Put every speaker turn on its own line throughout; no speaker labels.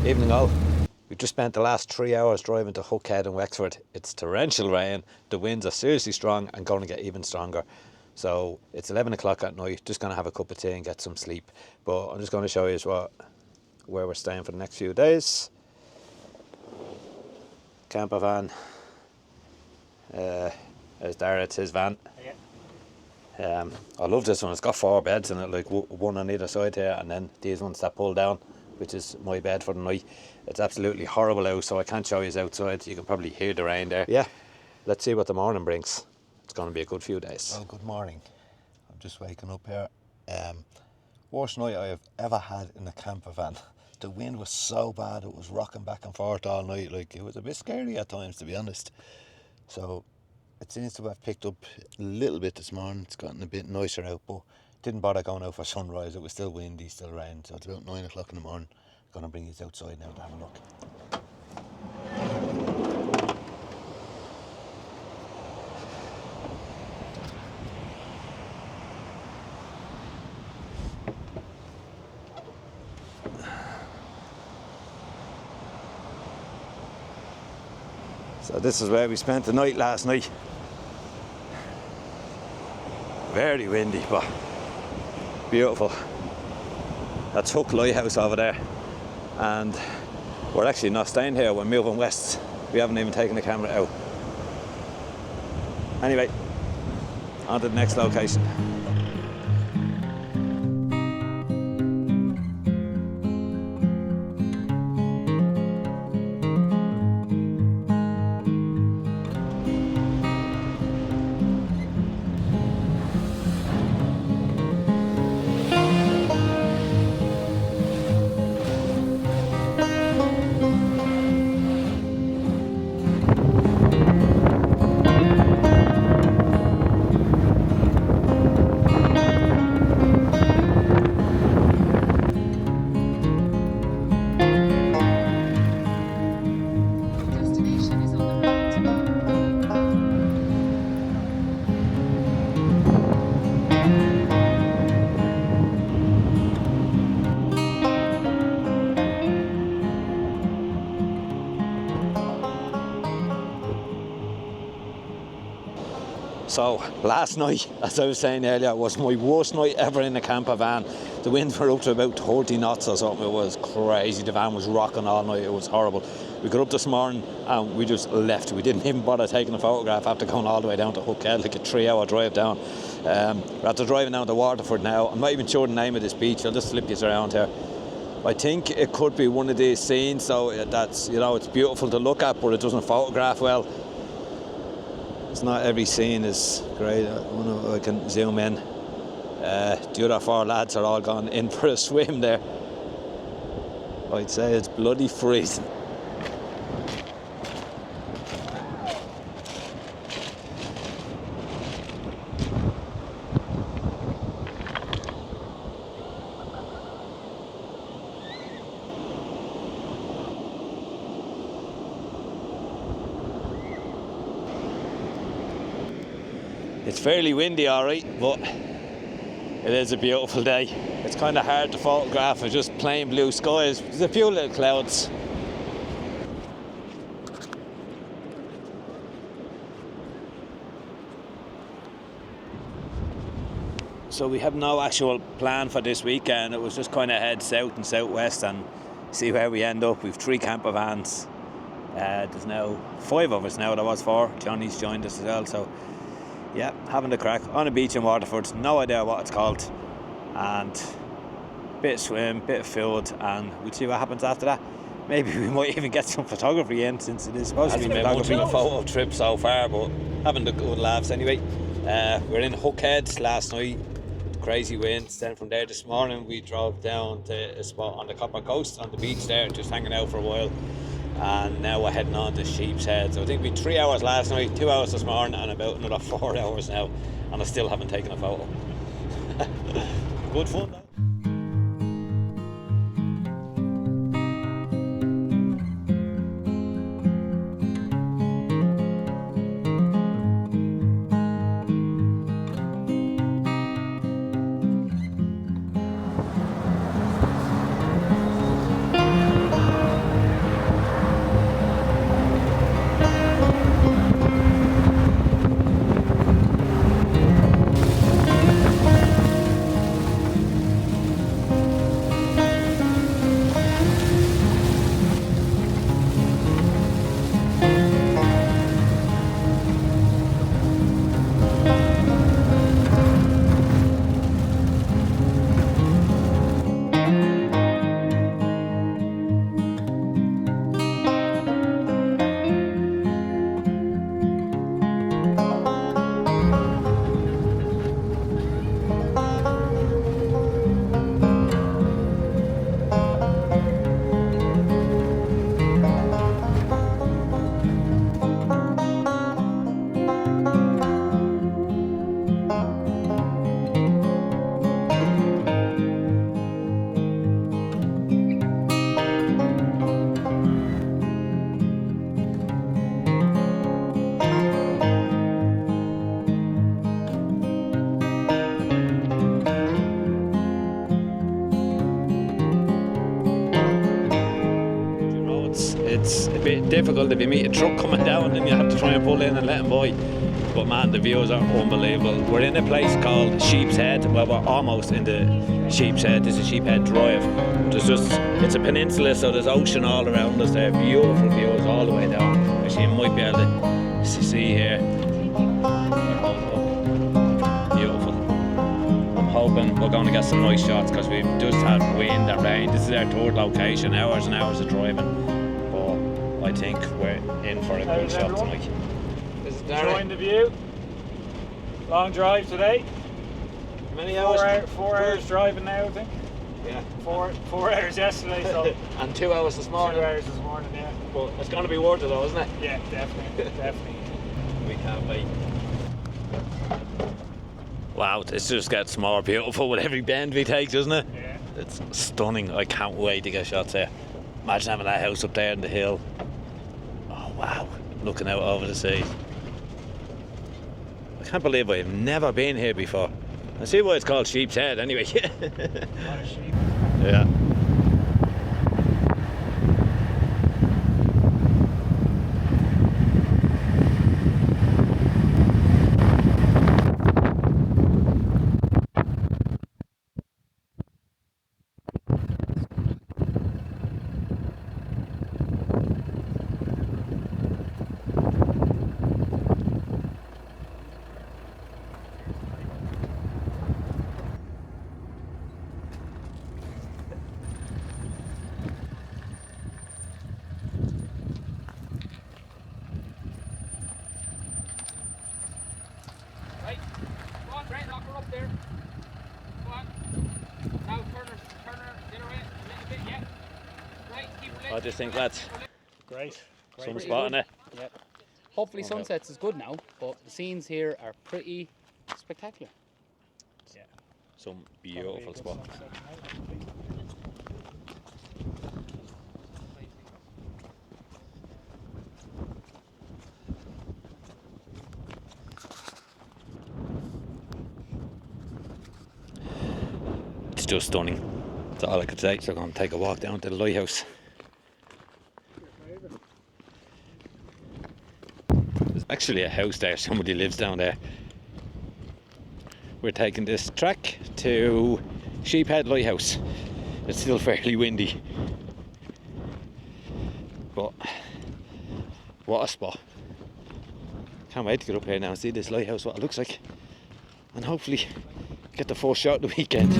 Evening all. We've just spent the last 3 hours driving to Hookhead in Wexford. It's torrential rain, the winds are seriously strong and going to get even stronger. So it's 11 o'clock at night, just going to have a cup of tea and get some sleep. But I'm just going to show you where we're staying for the next few days. Camper van. There's Darrett, his van. I love this one. It's got 4 beds in it, like one on either side here, and then these ones that pull down, which is my bed for the night. It's absolutely horrible out, so I can't show you outside. You can probably hear the rain there. Yeah, let's see what the morning brings. It's going to be a good few days.
Well, good morning. I'm just waking up here. Worst night I have ever had in a camper van. The wind was so bad, it was rocking back and forth all night. Like, it was a bit scary at times, to be honest. So it seems to have picked up a little bit this morning. It's gotten a bit nicer out, but didn't bother going out for sunrise. It was still windy, still rain. So it's about 9 o'clock in the morning. I'm going to bring you outside now to have a look.
So this is where we spent the night last night. Very windy, but beautiful. That's Hook Lighthouse over there. And we're actually not staying here, we're moving west. We haven't even taken the camera out. Anyway, on to the next location. So last night, as I was saying earlier, was my worst night ever in a camper van. The winds were up to about 30 knots or something. It was crazy. The van was rocking all night. It was horrible. We got up this morning and we just left. We didn't even bother taking a photograph after going all the way down to Hookhead, like a 3-hour drive down. We're after driving down to Waterford now. I'm not even sure the name of this beach. I'll just flip you around here. I think it could be one of these scenes, so that's, you know, it's beautiful to look at, but it doesn't photograph well. It's not every scene is great. I can zoom in. The other 4 lads are all gone in for a swim there. I'd say it's bloody freezing. It's fairly windy, alright, but it is a beautiful day. It's kind of hard to photograph with just plain blue skies. There's a few little clouds. So we have no actual plan for this weekend. It was just kind of head south and southwest and see where we end up. We've 3 camper vans. There's now 5 of us now. There was 4. Johnny's joined us as well. So yeah, having the crack on a beach in Waterford. No idea what it's called. And bit of swim, bit of food, and we'll see what happens after that. Maybe we might even get some photography in, since it is supposed to be photography. A photo trip so far, but having the good laughs anyway. We're in Hookhead last night. Crazy winds. Then from there this morning we drove down to a spot on the Copper Coast on the beach there, just hanging out for a while. And now we're heading on to Sheep's Head. So I think we had 3 hours last night, 2 hours this morning, and about another 4 hours now, and I still haven't taken a photo. Good fun though. difficult if you meet a truck coming down and you have to try and pull in and let them by. But man, the views are unbelievable. We're in a place called Sheep's Head. Well, we're almost in the Sheep's Head. This is Sheep's Head Drive. It's a peninsula, so there's ocean all around us there. Beautiful views all the way down. Actually, you might be able to see here. Beautiful. I'm hoping we're going to get some nice shots because we've just had wind and rain. This is our third location, hours and hours of driving. But I think we're in for a good shot tonight.
Enjoying the view. Long drive today.
How many hours?
4 hours driving now, I think.
Yeah.
4 hours yesterday, so.
And 2 hours this morning.
2 hours this morning, yeah.
But it's going to be worth it though, isn't it?
Yeah, definitely, definitely.
We can't wait. Wow, this just gets more beautiful with every bend we take, doesn't it?
Yeah.
It's stunning. I can't wait to get shots there. Imagine having that house up there in the hill. Oh wow, looking out over the sea. I can't believe I've never been here before. I see why it's called Sheep's Head anyway.
A lot of sheep.
Yeah. I just think that's
Great.
some spot in it.
Yeah. Hopefully sunsets is good now, but the scenes here are pretty spectacular.
Yeah.
Some beautiful spot. It's just stunning. That's all I could say. So I'm going to take a walk down to the lighthouse. There's actually a house there. Somebody lives down there. We're taking this track to Sheephead Lighthouse. It's still fairly windy. But what a spot. Can't wait to get up here now and see this lighthouse, what it looks like. And hopefully get the first shot of the weekend.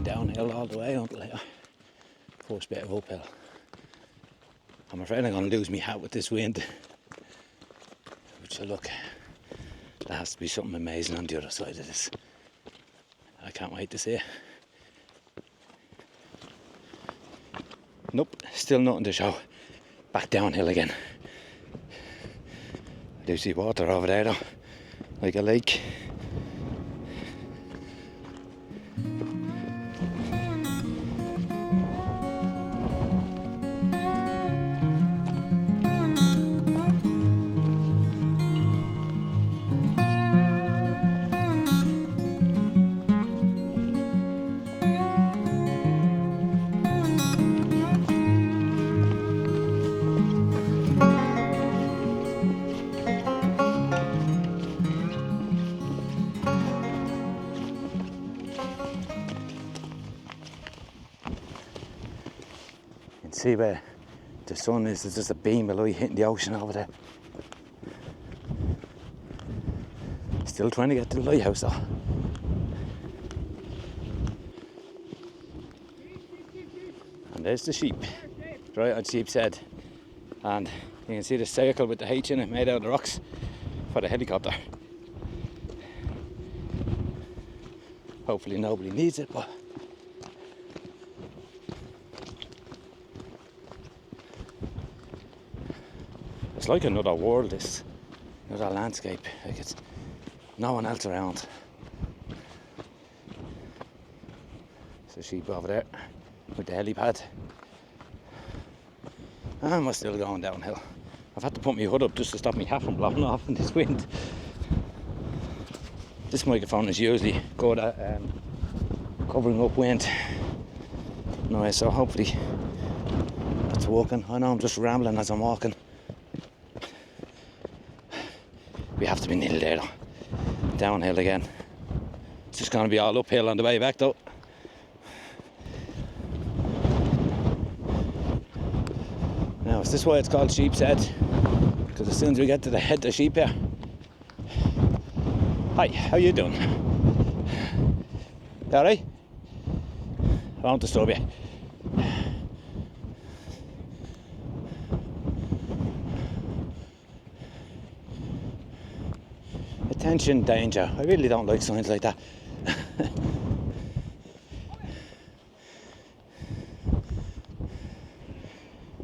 Downhill all the way until the first bit of uphill. I'm afraid I'm going to lose my hat with this wind. Which look, there has to be something amazing on the other side of this. I can't wait to see it. Nope, still nothing to show. Back downhill again. I do see water over there though, like a lake. See where the sun is, there's just a beam of light hitting the ocean over there. Still trying to get to the lighthouse though. And there's the sheep, right on Sheep's Head. And you can see the circle with the H in it made out of the rocks for the helicopter. Hopefully nobody needs it, but It's like another world, this, another landscape. Like it's no one else around. There's a sheep over there with the helipad. And we're still going downhill. I've had to put my hood up just to stop me hat from blowing off in this wind. This microphone is usually good at covering up wind. No, so hopefully that's working. I know I'm just rambling as I'm walking. We have to be nearly there though. Downhill again. It's just going to be all uphill on the way back though. Now, is this why it's called Sheep's Head? Because as soon as we get to the head of the sheep here. Hi, how you doing? You alright? I won't disturb you. Attention, danger. I really don't like signs like that.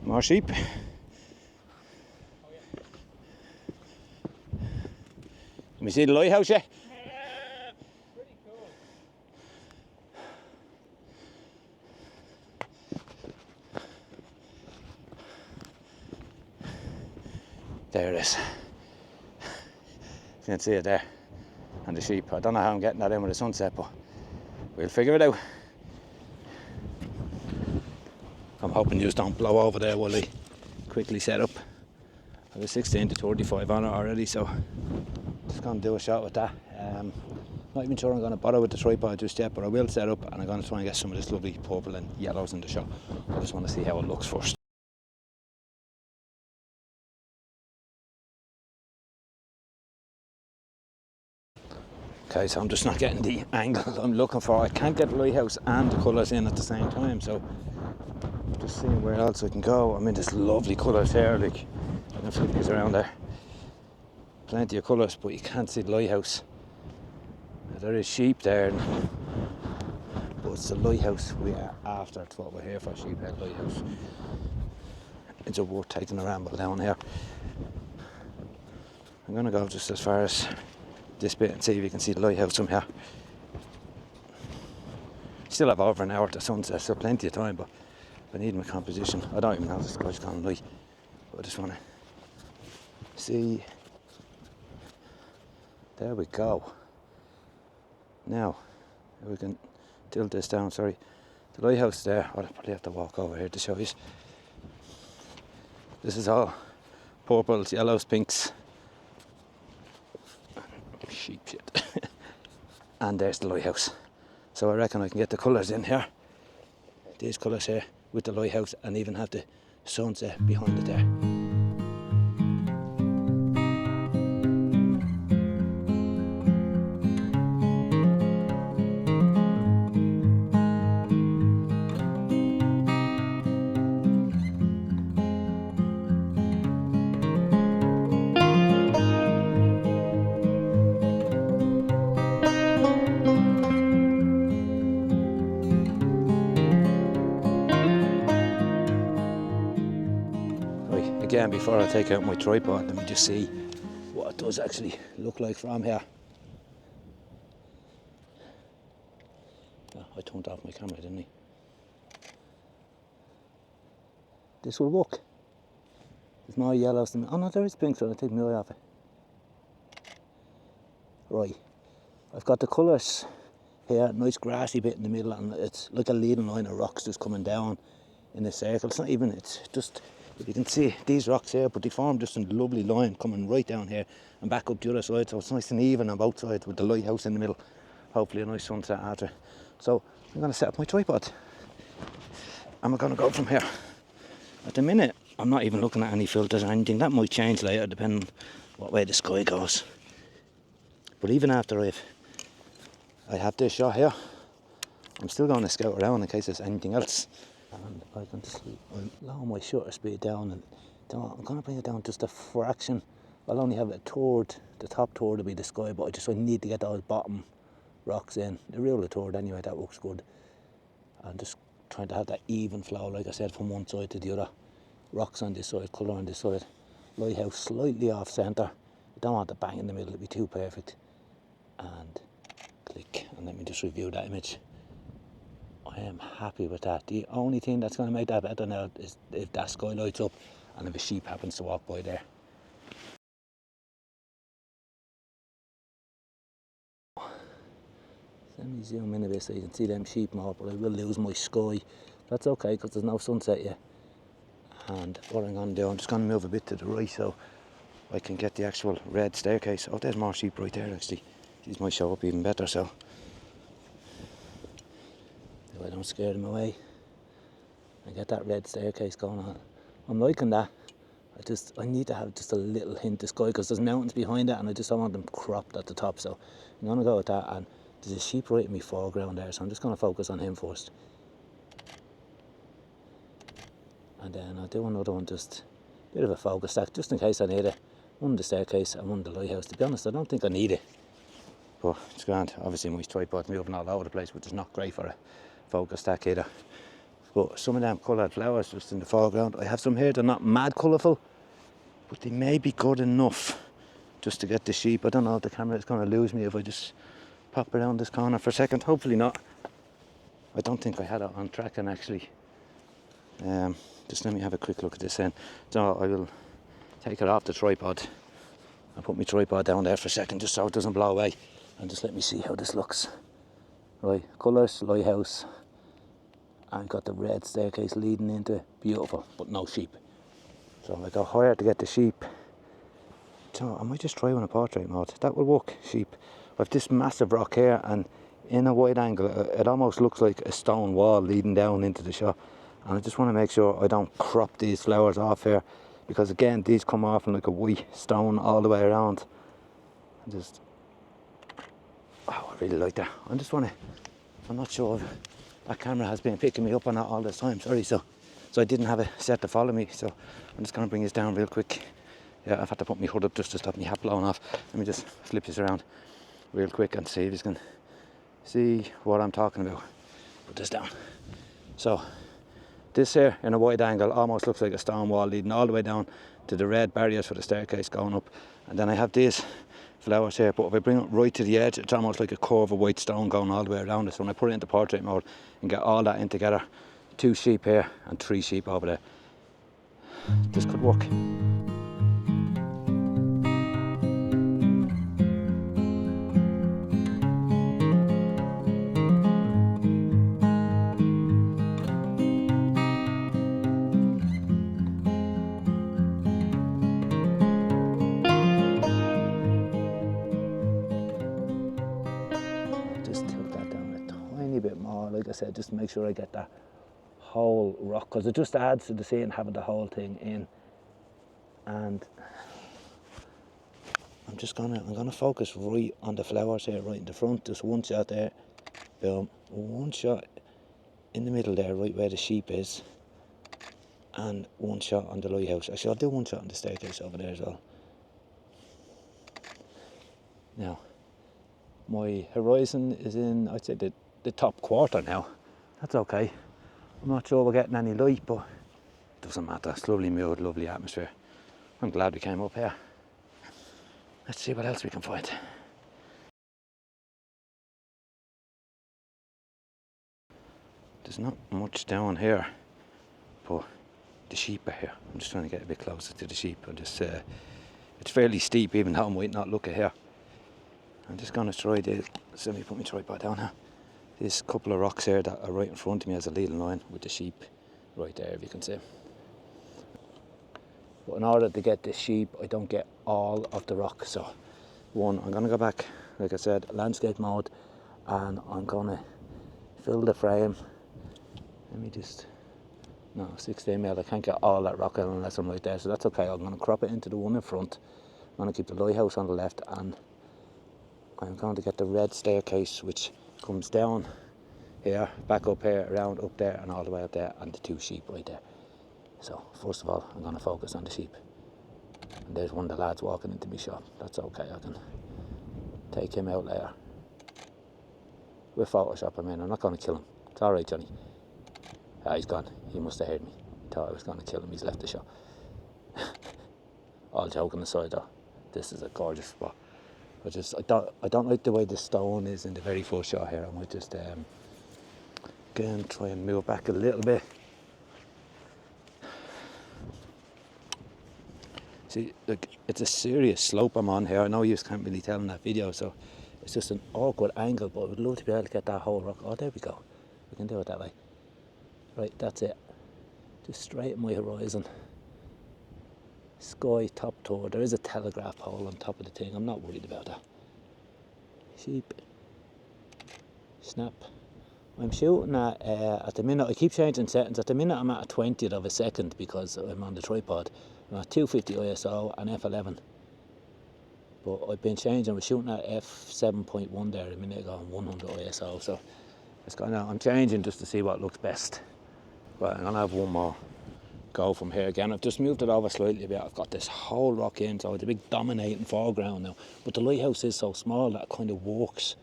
More sheep. Can we see the lighthouse yet?
Pretty cool.
There it is. You can see it there. And the sheep. I don't know how I'm getting that in with the sunset, but we'll figure it out. I'm hoping you just don't blow over there while I quickly set up. I was 16 to 35 on it already, so just going to do a shot with that. Not even sure I'm going to bother with the tripod just yet, but I will set up and I'm going to try and get some of this lovely purple and yellows in the shot. I just want to see how it looks first. Okay, so I'm just not getting the angle I'm looking for. I can't get the lighthouse and the colours in at the same time, so just seeing where else I can go. I mean, there's lovely colours here, like I can flip these around there. Plenty of colours, but you can't see the lighthouse. There is sheep there, but it's the lighthouse we are after. It's what we're here for, Sheephead Lighthouse. It's worth taking a ramble down here. I'm going to go just as far as this bit and see if you can see the lighthouse from here. Still have over an hour to sunset, so plenty of time, but I need my composition. I don't even know if the sky's gone light, but I just want to see. There we go. Now, if we can tilt this down, sorry. The lighthouse there, I'll probably have to walk over here to show you. This is all purples, yellows, pinks. Sheep shit. And there's the lighthouse. So I reckon I can get the colours in here. These colours here with the lighthouse, and even have the sunset behind it there. Again, before I take out my tripod, let me just see what it does actually look like from here. Oh, I turned off my camera, didn't I? This will work. There's no yellows. Oh no, there is pink, so I'll take my eye off it. Right, I've got the colours here, nice grassy bit in the middle, and it's like a leading line of rocks just coming down in a circle. It's not even, it's just, if you can see these rocks here, but they form just a lovely line coming right down here and back up the other side, so it's nice and even on both sides with the lighthouse in the middle. Hopefully a nice sunset after. So I'm going to set up my tripod and we're going to go from here. At the minute I'm not even looking at any filters or anything. That might change later depending what way the sky goes. But even after I have this shot here, I'm still going to scout around in case there's anything else. And I can just lower my shutter speed down, and I'm going to bring it down just a fraction. I'll only have a third, the top third will be the sky, but I need to get those bottom rocks in. The real third anyway, that looks good. And just trying to have that even flow, like I said, from one side to the other. Rocks on this side, colour on this side. lighthouse slightly off centre. I don't want to bang in the middle, it'd be too perfect. And click, and let me just review that image. I am happy with that. The only thing that's going to make that better now is if that sky lights up and if a sheep happens to walk by there. Let me zoom in a bit so you can see them sheep more, but I will lose my sky. That's okay because there's no sunset yet. And what I'm going to do, I'm just going to move a bit to the right so I can get the actual red staircase. Oh, there's more sheep right there actually. These might show up even better, so I don't scare them away. I get that red staircase going on. I'm liking that. I need to have just a little hint of sky because there's mountains behind it and I just don't want them cropped at the top, so I'm going to go with that. And there's a sheep right in my foreground there, so I'm just going to focus on him first. And then I'll do another one, just a bit of a focus stack, just in case I need it. One in the staircase and one in the lighthouse. To be honest, I don't think I need it, but it's grand. Obviously my tripod's moving all over the place, which is not great for a focus stack either. But some of them coloured flowers just in the foreground. I have some here, they're not mad colourful, but they may be good enough just to get the sheep. I don't know if the camera is going to lose me if I just pop around this corner for a second. Hopefully not. I don't think I had it on tracking actually. Just let me have a quick look at this then. So I will take it off the tripod. I'll put my tripod down there for a second just so it doesn't blow away. And just let me see how this looks. Right, colours, lighthouse. I've got the red staircase leading into it. Beautiful, but no sheep. So I go higher to get the sheep. So I might just try one in portrait mode. That will work, sheep. I've this massive rock here, and in a wide angle it almost looks like a stone wall leading down into the shot. And I just want to make sure I don't crop these flowers off here, because again these come off in like a white stone all the way around. Oh, I really like that. I'm not sure if that camera has been picking me up on that all this time, sorry. So I didn't have it set to follow me, so I'm just going to bring this down real quick. Yeah, I've had to put my hood up just to stop my hat blowing off. Let me just flip this around real quick and see if you can see what I'm talking about. Put this down. So this here in a wide angle almost looks like a stone wall leading all the way down to the red barriers for the staircase going up. And then I have these flowers here, but if I bring it right to the edge, it's almost like a curve of white stone going all the way around it. So when I put it into portrait mode and get all that in together, 2 sheep here and 3 sheep over there, this could work. Like I said, just to make sure I get that whole rock, because it just adds to the scene having the whole thing in. And I'm gonna focus right on the flowers here, right in the front. Just one shot there, boom, one shot in the middle there, right where the sheep is, and one shot on the lighthouse. Actually, I'll do one shot on the staircase over there as well. Now, my horizon is in, I'd say, the top quarter now. That's okay. I'm not sure we're getting any light, but it doesn't matter. It's lovely mood, lovely atmosphere. I'm glad we came up here. Let's see what else we can find. There's not much down here, but the sheep are here. I'm just trying to get a bit closer to the sheep. It's fairly steep, even though I might not look at here. I'm just going to try this. Let me put my tripod down now. There's a couple of rocks here that are right in front of me as a leading line with the sheep right there, if you can see. But in order to get the sheep, I don't get all of the rock. So I'm going to go back, like I said, landscape mode, and I'm going to fill the frame. Let me just, no, 16mm, I can't get all that rock unless I'm right there, so that's okay. I'm going to crop it into the one in front. I'm going to keep the lighthouse on the left, and I'm going to get the red staircase, which comes down here, back up here, around up there, and all the way up there, and the 2 sheep right there. So first of all, I'm going to focus on the sheep. And there's one of the lads walking into my shop. That's okay, I can take him out later. We'll Photoshop him in. I'm not going to kill him. It's alright, Johnny. Ah, he's gone. He must have heard me. Thought I was going to kill him. He's left the shop. all joking aside though, this is a gorgeous spot. I don't like the way the stone is in the very first shot here. I might just again try and move back a little bit. See, look, it's a serious slope I'm on here. I know you can't really tell in that video, so it's just an awkward angle, but I would love to be able to get that whole rock. Oh, there we go. We can do it that way. Right, that's it. Just straight at my horizon. Sky top tour. There is a telegraph pole on top of the thing. I'm not worried about that. Sheep. Snap. I'm shooting at the minute, I keep changing settings. At the minute I'm at a 20th of a second because I'm on the tripod. I'm at 250 ISO and f11. But I've been changing, I was shooting at f7.1 there a minute ago and 100 ISO. So it's kind of, I'm changing just to see what looks best. Right, I'm gonna have one more go from here again. I've just moved it over slightly a bit. I've got this whole rock in, so it's a big dominating foreground now. But the lighthouse is so small that it kind of works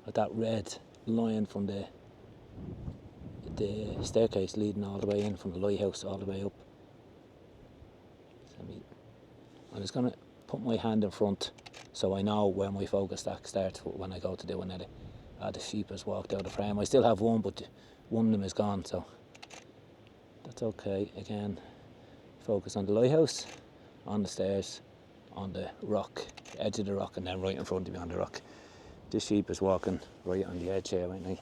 with that red line from the staircase leading all the way in from the lighthouse all the way up. I'm just going to put my hand in front so I know where my focus stack starts when I go to do another. The sheep has walked out of the frame. I still have one, but one of them is gone, so that's okay. Again, focus on the lighthouse, on the stairs, on the rock, the edge of the rock, and then right in front of me on the rock. This sheep is walking right on the edge here, won't I?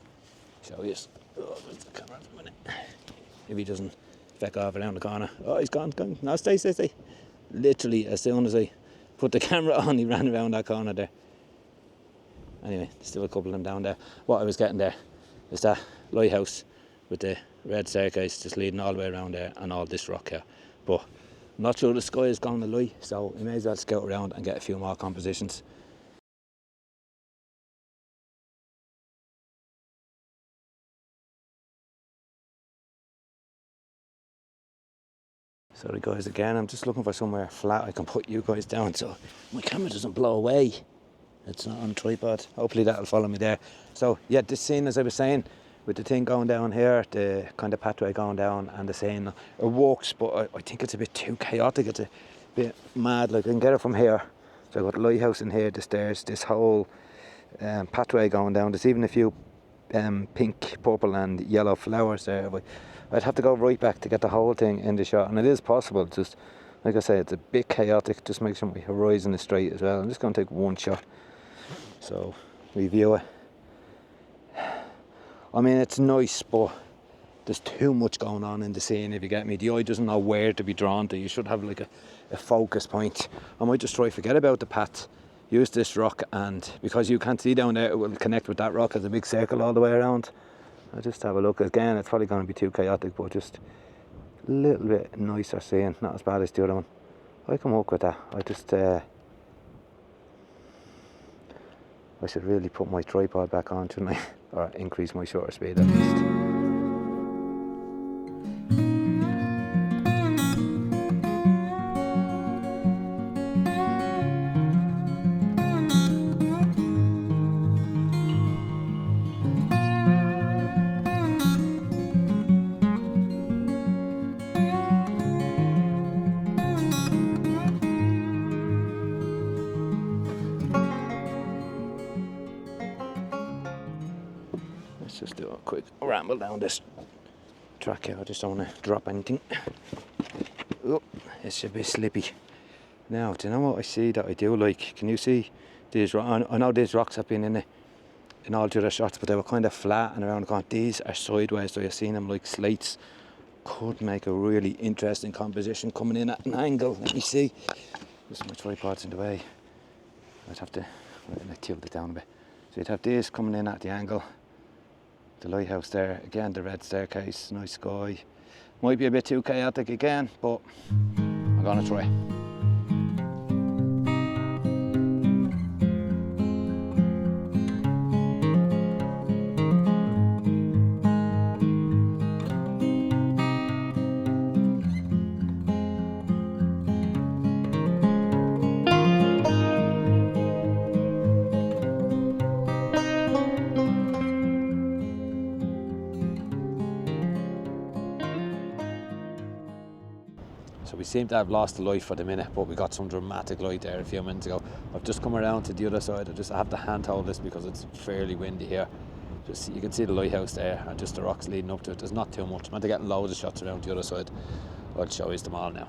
Show you. Oh, where's the camera for a minute? If he doesn't feck off around the corner. Oh, he's gone. No, stay. Literally, as soon as I put the camera on, he ran around that corner there. Anyway, there's still a couple of them down there. What I was getting there is that lighthouse with the red staircase just leading all the way around there and all this rock here. But I'm not sure the sky is going to lie, so we may as well scout around and get a few more compositions. Sorry guys, again, I'm just looking for somewhere flat I can put you guys down so my camera doesn't blow away. It's not on tripod. Hopefully that'll follow me there. So yeah, this scene, as I was saying, with the thing going down here, the kind of pathway going down and the scene, it works, but I think it's a bit too chaotic. It's a bit mad. Like I can get it from here. So I've got the lighthouse in here, the stairs, this whole pathway going down. There's even a few pink, purple and yellow flowers there. But I'd have to go right back to get the whole thing in the shot, and it is possible. Just like I say, it's a bit chaotic. Just make sure my horizon is straight as well. I'm just going to take one shot, so review it. I mean, it's nice, but there's too much going on in the scene, if you get me. The eye doesn't know where to be drawn to. You should have like a focus point. I might just try forget about the path, use this rock, and because you can't see down there, it will connect with that rock as a big circle all the way around. I'll just have a look. Again, it's probably going to be too chaotic, but just a little bit nicer scene. Not as bad as the other one. I can work with that. I just I should really put my tripod back on, shouldn't I? Or increase my shutter speed at least. Let's just do a quick ramble down this track here. I just don't want to drop anything. Oh, it's a bit slippy. Now, do you know what I see that I do like? Can you see these rocks? I know these rocks have been in all the other shots, but they were kind of flat and around the corner. These are sideways, so you're seeing them like slates. Could make a really interesting composition coming in at an angle. Let me see. Just my tripod's in the way. I'd have to tilt it down a bit. So you'd have this coming in at the angle. The lighthouse there, again the red staircase, nice sky. Might be a bit too chaotic again, but I'm gonna try. So we We seem to have lost the light for the minute, but we got some dramatic light there a few minutes ago. I've just come around to the other side. I have to hand hold this because it's fairly windy here. Just you can see the lighthouse there and just the rocks leading up to it. There's not too much. I'm getting loads of shots around the other side. I'll show you them all now.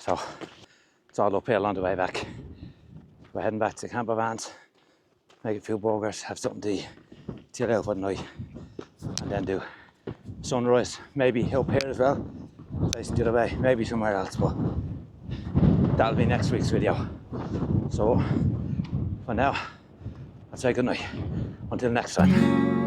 So it's all uphill on the way back. We're heading back to the camper vans, make a few burgers, have something to eat, chill out for the night, and then do sunrise, maybe up here as well, facing the other way, maybe somewhere else, but that'll be next week's video. So for now, I'll say good night, until next time.